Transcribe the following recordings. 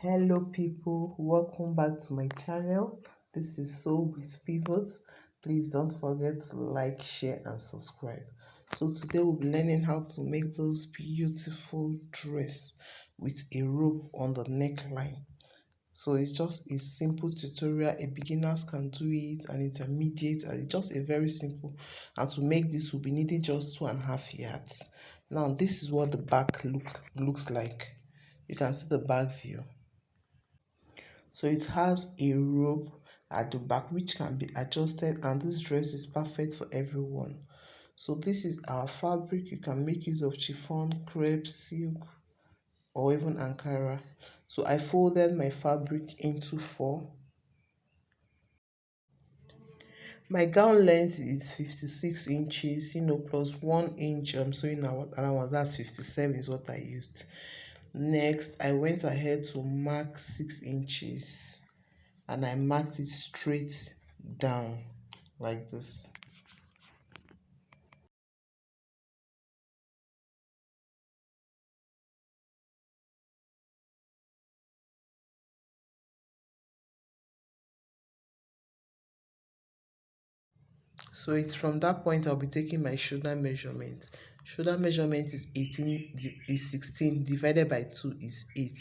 Hello people, welcome back to my channel. This is Sew with Pivots. Please don't forget to like, share and subscribe. So today we'll be learning how to make those beautiful dress with a rope on the neckline. So it's just a simple tutorial. A beginners can do it, an intermediate, and it's just a very simple. And to make this, we'll be needing just 2.5 yards. Now this is what the back looks like. You can see the back view. So it has a rope at the back which can be adjusted, and this dress is perfect for everyone. So this is our fabric. You can make use of chiffon, crepe, silk or even Ankara. So I folded my fabric into 4. My gown length is 56 inches, plus 1 inch sewing allowance. That's 57 is what I used. Next, I went ahead to mark 6 inches and I marked it straight down like this. So it's from that point I'll be taking my shoulder measurement. Shoulder measurement is 16 divided by 2 is 8.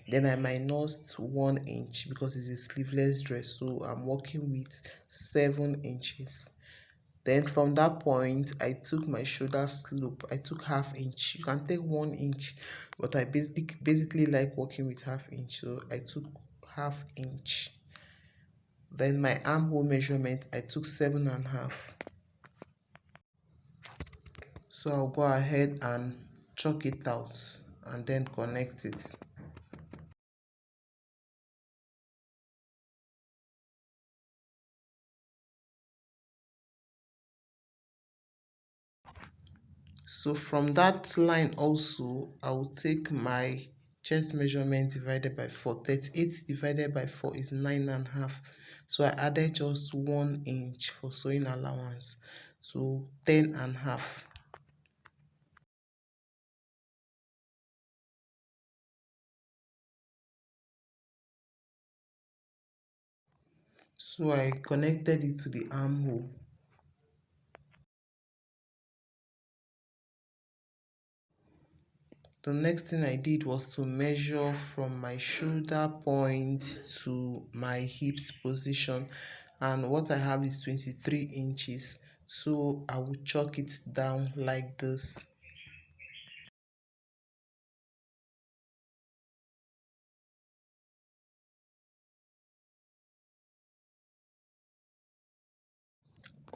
Then I minus 1 inch because it's a sleeveless dress, so I'm working with 7 inches. Then from that point I took my shoulder slope. I took half inch. You can take 1 inch, but I basically like working with half inch, so I took half inch. Then my armhole measurement, I took 7.5. So I'll go ahead and chalk it out and then connect it. So from that line also, I will take my chest measurement divided by 4. 38 divided by 4 is 9.5. So I added just 1 inch for sewing allowance. So 10.5. So I connected it to the armhole. The next thing I did was to measure from my shoulder point to my hips position, and what I have is 23 inches. So I will chalk it down like this.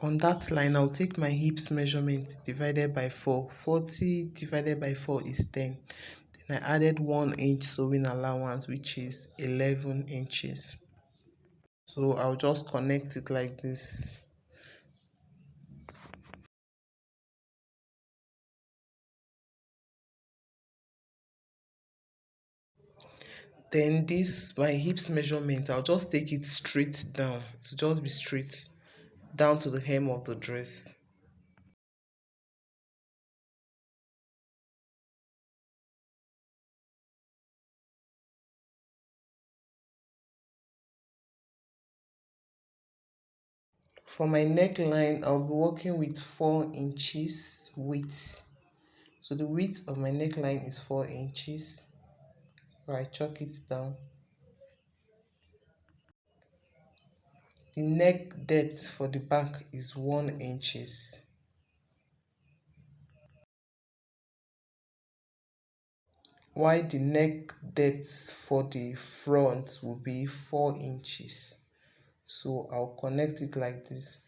On that line, I'll take my hips measurement divided by 4. 40 divided by 4 is 10. Then I added 1 inch sewing allowance, which is 11 inches. So I'll just connect it like this. Then this, my hips measurement, I'll just take it straight down, to just be straight down to the hem of the dress. For my neckline, I'll be working with 4 inches width. So the width of my neckline is 4 inches. So I chalk it down. The neck depth for the back is 1 inches. While the neck depth for the front will be 4 inches. So I'll connect it like this,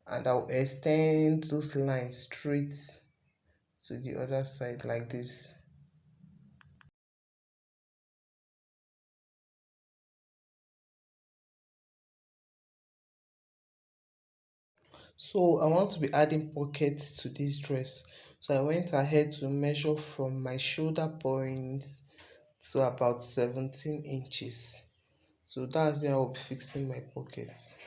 and I'll extend those lines straight to the other side like this. So I want to be adding pockets to this dress, so I went ahead to measure from my shoulder point to about 17 inches. So that's where I'll be fixing my pockets.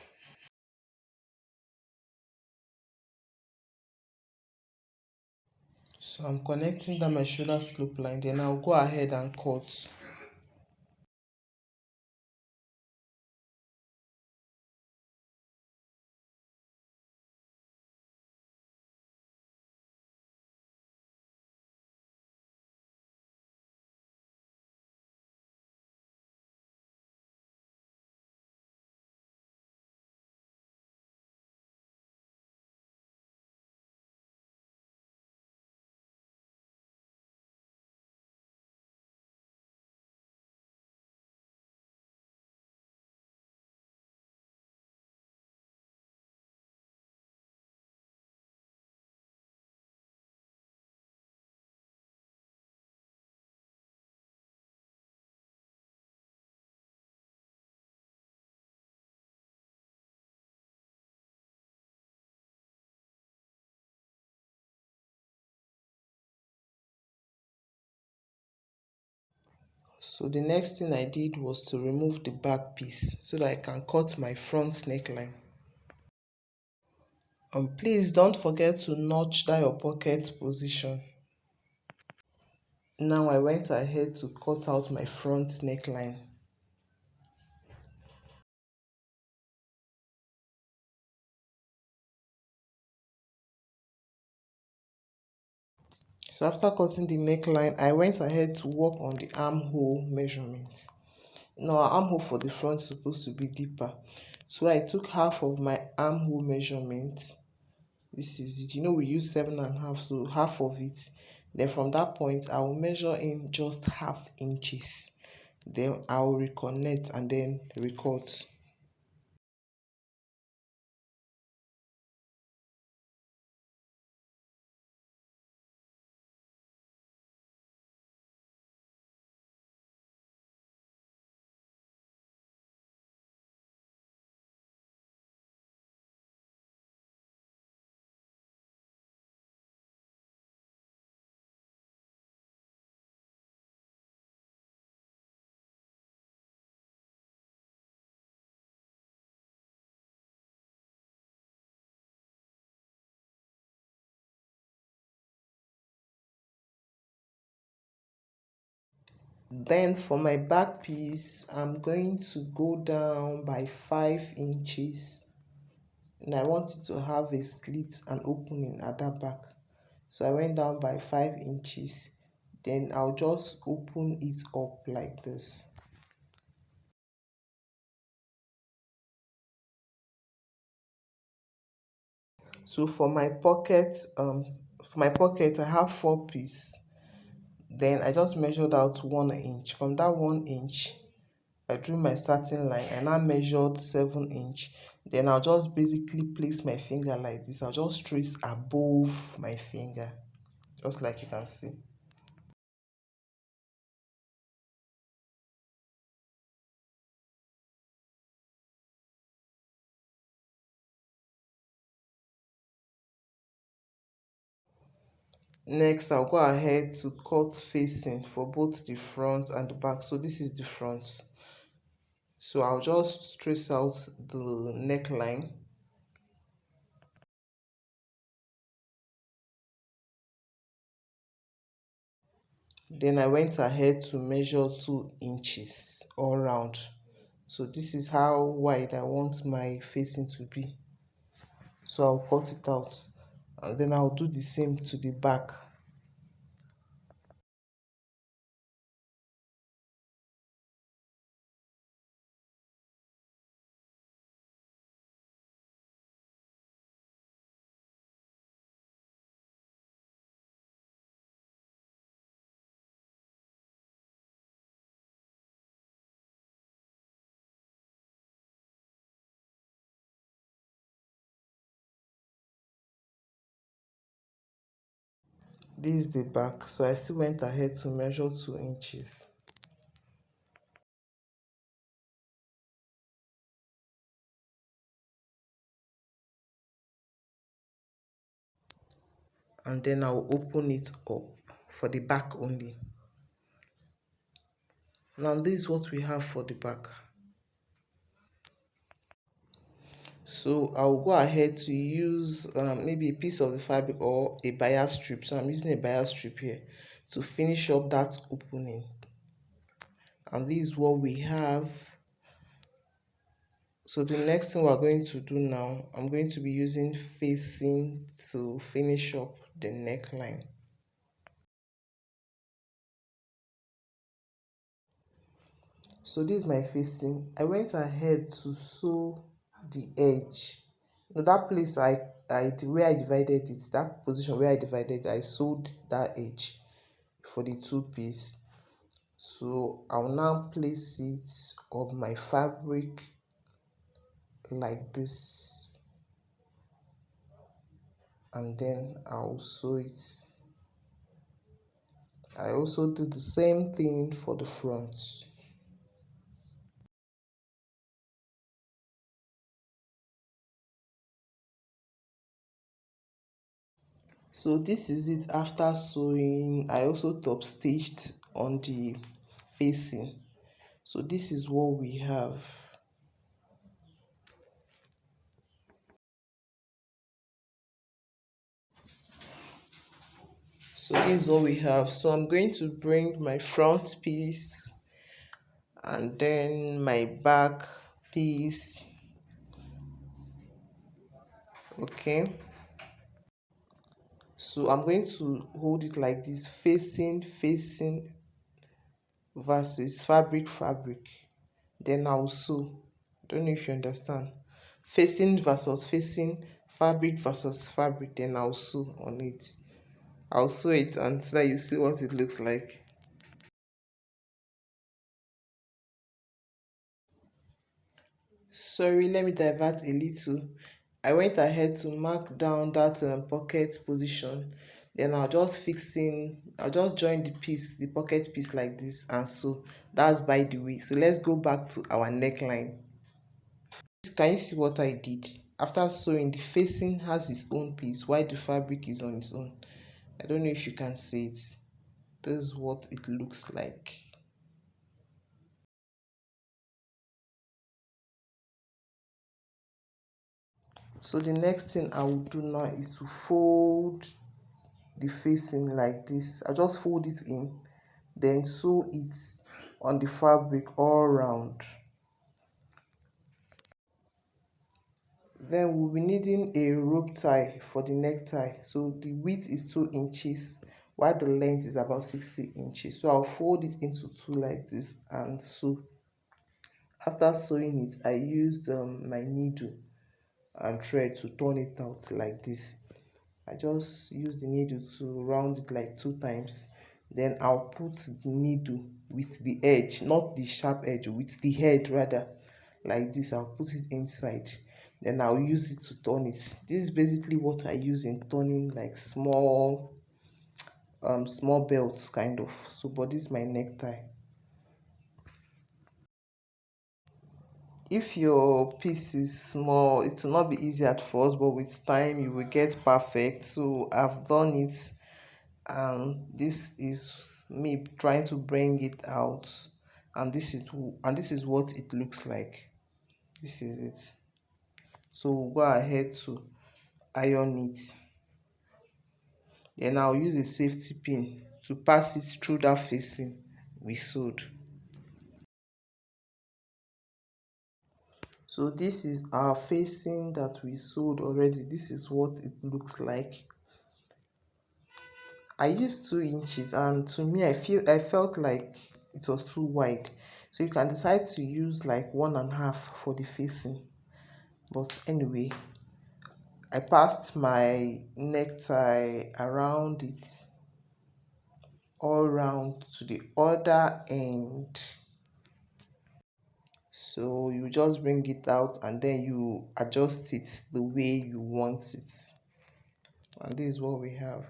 So I'm connecting down my shoulder slope line, then I'll go ahead and cut. So the next thing I did was to remove the back piece so that I can cut my front neckline. Please don't forget to notch that your pocket position. Now I went ahead to cut out my front neckline. So after cutting the neckline, I went ahead to work on the armhole measurement. Now our armhole for the front is supposed to be deeper. So I took half of my armhole measurement. This is it. We use 7.5, so half of it. Then from that point, I will measure in just half inches. Then I will reconnect and then recut. Then for my back piece, I'm going to go down by 5 inches. And I want it to have a slit and opening at that back. So I went down by 5 inches. Then I'll just open it up like this. So for my pocket, I have 4 pieces. Then I just measured out 1 inch. From that 1 inch, I drew my starting line and I measured 7 inch. Then I'll just basically place my finger like this. I'll just trace above my finger, just like you can see. Next, I'll go ahead to cut facing for both the front and the back. So this is the front. So I'll just trace out the neckline. Then I went ahead to measure 2 inches all round. So this is how wide I want my facing to be. So I'll cut it out and then I'll do the same to the back. This is the back, so I still went ahead to measure 2 inches. And then I'll open it up for the back only. Now this is what we have for the back. So I'll go ahead to use maybe a piece of the fabric or a bias strip. So I'm using a bias strip here to finish up that opening. And this is what we have. So the next thing we're going to do now, I'm going to be using facing to finish up the neckline. So this is my facing. I went ahead to sew the edge. That place where I divided it, that position where I divided, I sewed that edge for the 2 piece. So I'll now place it on my fabric like this, and then I'll sew it. I also did the same thing for the front. So this is it after sewing. I also top stitched on the facing. So this is what we have. So this is what we have. So I'm going to bring my front piece and then my back piece. Okay, so I'm going to hold it like this, facing versus fabric, then I'll sew. Don't know if you understand. Facing versus facing, fabric versus fabric, then I'll sew on it. I'll sew it and so that you see what it looks like. Sorry, let me divert a little. I went ahead to mark down that pocket position. Then I'll just join the piece, the pocket piece like this and sew. That's by the way. So let's go back to our neckline. Can you see what I did? After sewing, the facing has its own piece while the fabric is on its own. I don't know if you can see it. This is what it looks like. So the next thing I will do now is to fold the facing like this. I'll just fold it in, then sew it on the fabric all around. Then we'll be needing a rope tie for the necktie. So the width is 2 inches while the length is about 60 inches. So I'll fold it into two like this and sew. After sewing it, I used my needle and thread to turn it out like this. I just use the needle to round it like 2 times. Then I'll put the needle with the edge, not the sharp edge, with the head rather, like this. I'll put it inside. Then I'll use it to turn it. This is basically what I use in turning like small belts kind of. So but this is my necktie. If your piece is small, it will not be easy at first, but with time you will get perfect. So I've done it, and this is me trying to bring it out, and this is what it looks like. This is it. So we'll go ahead to iron it. Then I'll use a safety pin to pass it through that facing we sewed. So this is our facing that we sewed already. This is what it looks like. I used 2 inches, and to me I felt like it was too wide. So you can decide to use like 1.5 for the facing. But anyway, I passed my necktie around it, all round to the other end. So you just bring it out and then you adjust it the way you want it. And this is what we have.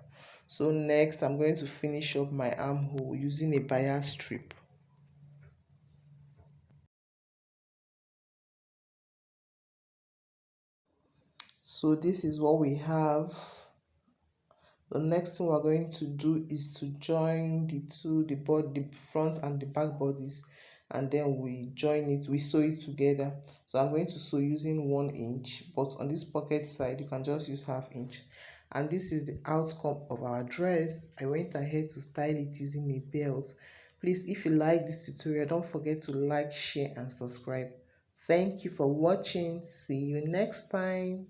So next I'm going to finish up my armhole using a bias strip. So this is what we have. The next thing we're going to do is to join the front and the back bodies, and then we sew it together. So I'm going to sew using 1 inch, but on this pocket side you can just use ½ inch. And this is the outcome of our dress. I went ahead to style it using a belt. Please, if you like this tutorial, don't forget to like, share and subscribe. Thank you for watching. See you next time.